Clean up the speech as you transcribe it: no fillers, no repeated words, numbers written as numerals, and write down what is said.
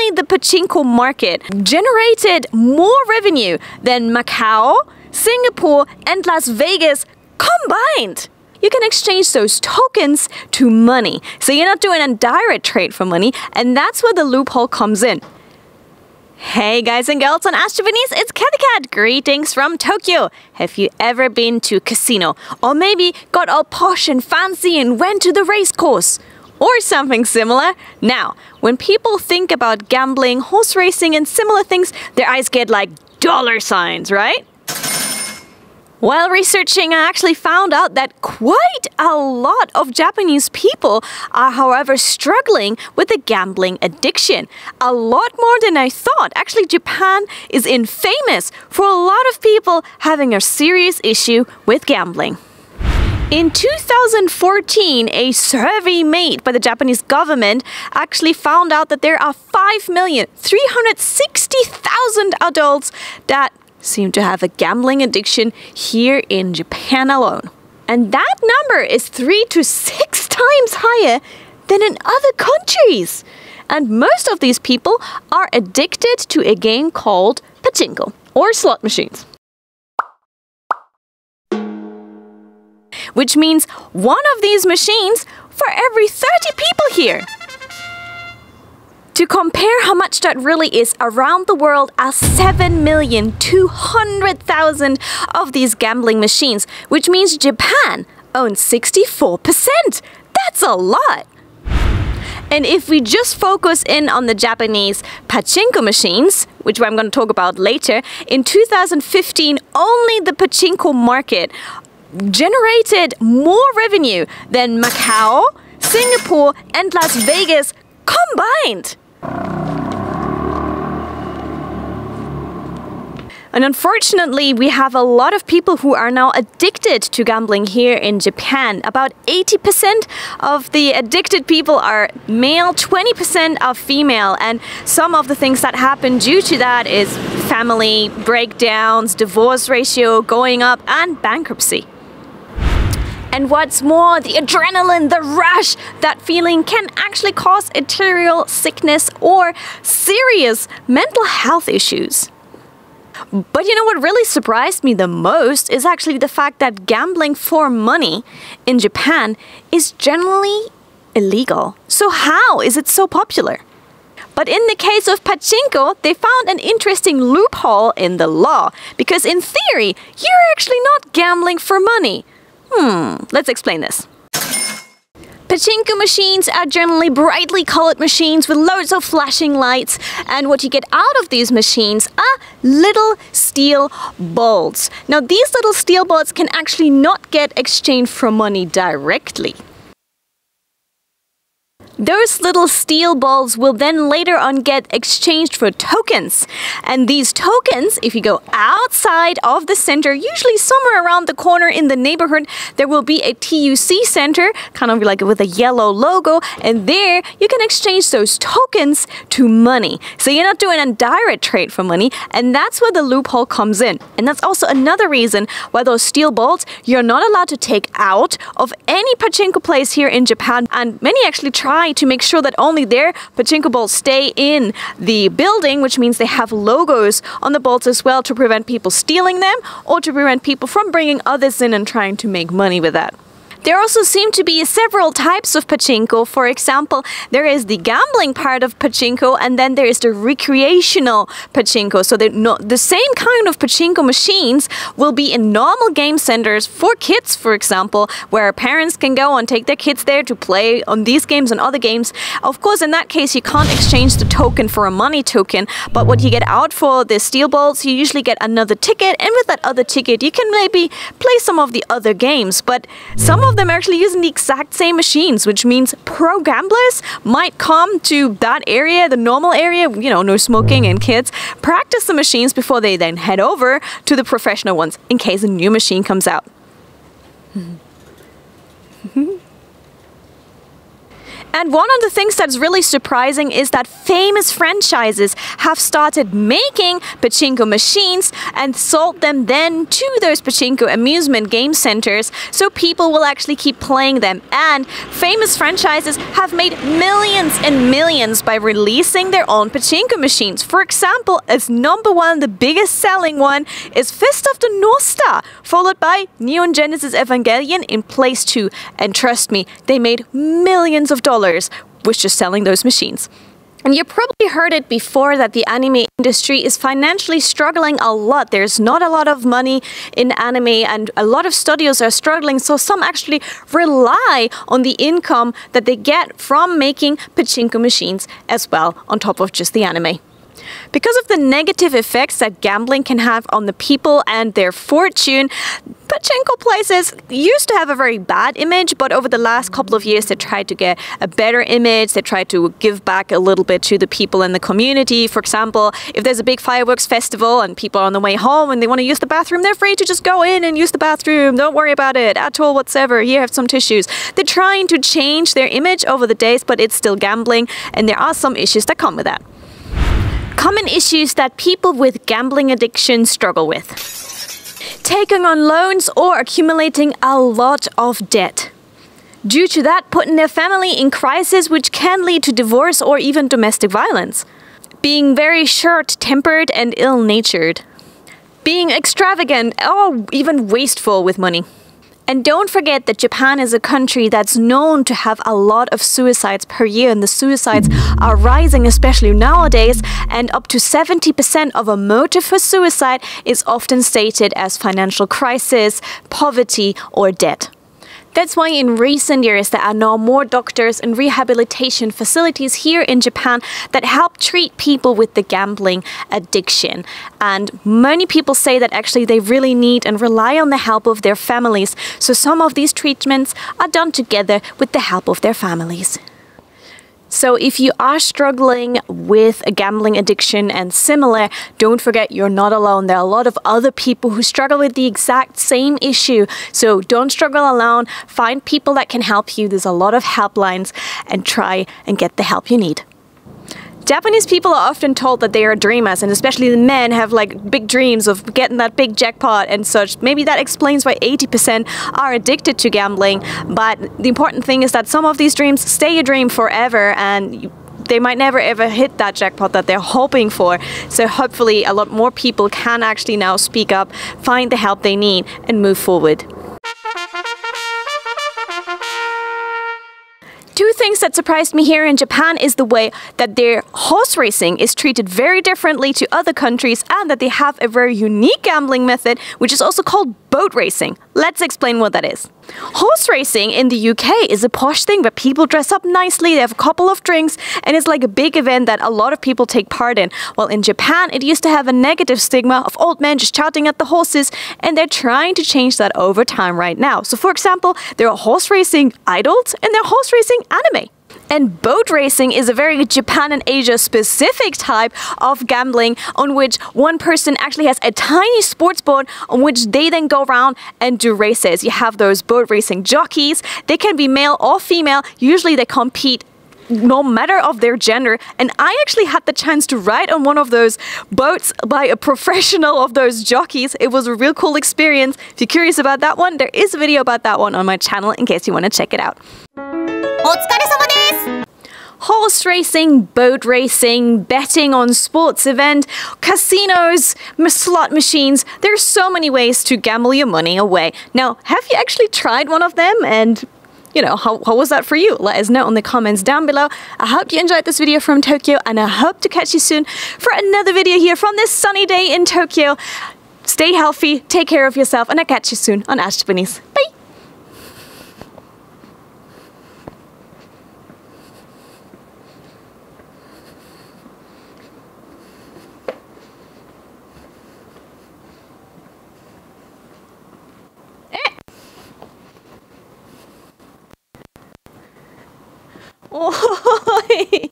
only the pachinko market generated more revenue than Macau, Singapore, and Las Vegas combined. You can exchange those tokens to money. So you're not doing a direct trade for money, and that's where the loophole comes in. Hey guys and girls on Ask Japanese, it's Kathy Cat. Greetings from Tokyo. Have you ever been to a casino? Or maybe got all posh and fancy and went to the race course? Or something similar? Now, when people think about gambling, horse racing and similar things, their eyes get like dollar signs, right? While researching, I actually found out that quite a lot of Japanese people are, however, struggling with a gambling addiction. A lot more than I thought. Actually, Japan is infamous for a lot of people having a serious issue with gambling. In 2014, a survey made by the Japanese government actually found out that there are 5,360,000 adults that seem to have a gambling addiction here in Japan alone. And that number is 3 to 6 times higher than in other countries. And most of these people are addicted to a game called pachinko, or slot machines. Which means one of these machines for every 30 people here. To compare how much that really is, around the world are 7,200,000 of these gambling machines, which means Japan owns 64%. That's a lot. And if we just focus in on the Japanese pachinko machines, which I'm going to talk about later, in 2015, only the pachinko market generated more revenue than Macau, Singapore, and Las Vegas combined. And unfortunately, we have a lot of people who are now addicted to gambling here in Japan. About 80% of the addicted people are male, 20% are female. And some of the things that happen due to that is family breakdowns, divorce ratio going up, and bankruptcy. And what's more, the adrenaline, the rush, that feeling can actually cause arterial sickness or serious mental health issues. But you know what really surprised me the most is actually the fact that gambling for money in Japan is generally illegal. So how is it so popular? But in the case of pachinko, they found an interesting loophole in the law. Because in theory, you're actually not gambling for money. Let's explain this. Pachinko machines are generally brightly colored machines with loads of flashing lights, and what you get out of these machines are little steel balls. Now, these little steel balls can actually not get exchanged for money directly. Those little steel balls will then later on get exchanged for tokens. And these tokens, if you go outside of the center, usually somewhere around the corner in the neighborhood, there will be a TUC center, kind of like with a yellow logo. And there, you can exchange those tokens to money. So you're not doing a direct trade for money. And that's where the loophole comes in. And that's also another reason why those steel balls, you're not allowed to take out of any pachinko place here in Japan. And many actually try to make sure that only their pachinko balls stay in the building, which means they have logos on the balls as well to prevent people stealing them or to prevent people from bringing others in and trying to make money with that. There also seem to be several types of pachinko. For example, there is the gambling part of pachinko, and then there is the recreational pachinko. So the same kind of pachinko machines will be in normal game centers for kids, for example, where parents can go and take their kids there to play on these games and other games. Of course, in that case, you can't exchange the token for a money token, but what you get out for the steel balls, you usually get another ticket, and with that other ticket, you can maybe play some of the other games. But some of them are actually using the exact same machines, which means pro gamblers might come to that area, the normal area, you know, no smoking and kids, practice the machines before they then head over to the professional ones in case a new machine comes out. And one of the things that's really surprising is that famous franchises have started making pachinko machines and sold them then to those pachinko amusement game centers, so people will actually keep playing them. And famous franchises have made millions and millions by releasing their own pachinko machines. For example, as number one, the biggest selling one is Fist of the North Star, followed by Neon Genesis Evangelion in place 2. And trust me, they made millions of dollars with just selling those machines. And you probably heard it before that the anime industry is financially struggling a lot. There's not a lot of money in anime and a lot of studios are struggling, so some actually rely on the income that they get from making pachinko machines as well on top of just the anime. Because of the negative effects that gambling can have on the people and their fortune, pachinko places used to have a very bad image, but over the last couple of years they tried to get a better image. They tried to give back a little bit to the people in the community. For example, if there's a big fireworks festival and people are on the way home and they want to use the bathroom, they're free to just go in and use the bathroom. Don't worry about it at all whatsoever. Here, have some tissues. They're trying to change their image over the days, but it's still gambling, and there are some issues that come with that. Common issues that people with gambling addiction struggle with: taking on loans or accumulating a lot of debt. Due to that, putting their family in crisis, which can lead to divorce or even domestic violence. Being very short-tempered and ill-natured. Being extravagant or even wasteful with money. And don't forget that Japan is a country that's known to have a lot of suicides per year, and the suicides are rising, especially nowadays, and up to 70% of a motive for suicide is often stated as financial crisis, poverty, or debt. That's why in recent years there are now more doctors and rehabilitation facilities here in Japan that help treat people with the gambling addiction. And many people say that actually they really need and rely on the help of their families. So some of these treatments are done together with the help of their families. So if you are struggling with a gambling addiction and similar, don't forget you're not alone. There are a lot of other people who struggle with the exact same issue. So don't struggle alone. Find people that can help you. There's a lot of helplines, and try and get the help you need. Japanese people are often told that they are dreamers, and especially the men have like big dreams of getting that big jackpot and such. Maybe that explains why 80% are addicted to gambling, but the important thing is that some of these dreams stay a dream forever, and they might never ever hit that jackpot that they're hoping for. So hopefully a lot more people can actually now speak up, find the help they need, and move forward. Two things that surprised me here in Japan is the way that their horse racing is treated very differently to other countries, and that they have a very unique gambling method, which is also called boat racing. Let's explain what that is. Horse racing in the UK is a posh thing where people dress up nicely, they have a couple of drinks, and it's like a big event that a lot of people take part in. While in Japan, it used to have a negative stigma of old men just shouting at the horses, and they're trying to change that over time right now. So for example, there are horse racing idols and there are horse racing anime. And boat racing is a very Japan and Asia specific type of gambling, on which one person actually has a tiny sports boat on which they then go around and do races. You have those boat racing jockeys. They can be male or female. Usually they compete no matter of their gender, and I actually had the chance to ride on one of those boats by a professional of those jockeys. It was a real cool experience. If you're curious about that one, there is a video about that one on my channel in case you want to check it out. Horse racing, boat racing, betting on sports event, casinos, slot machines. There are so many ways to gamble your money away. Now, have you actually tried one of them? And you know, how was that for you? Let us know in the comments down below. I hope you enjoyed this video from Tokyo, and I hope to catch you soon for another video here from this sunny day in Tokyo. Stay healthy, take care of yourself, and I'll catch you soon on Ash Japanese. Bye! Oh,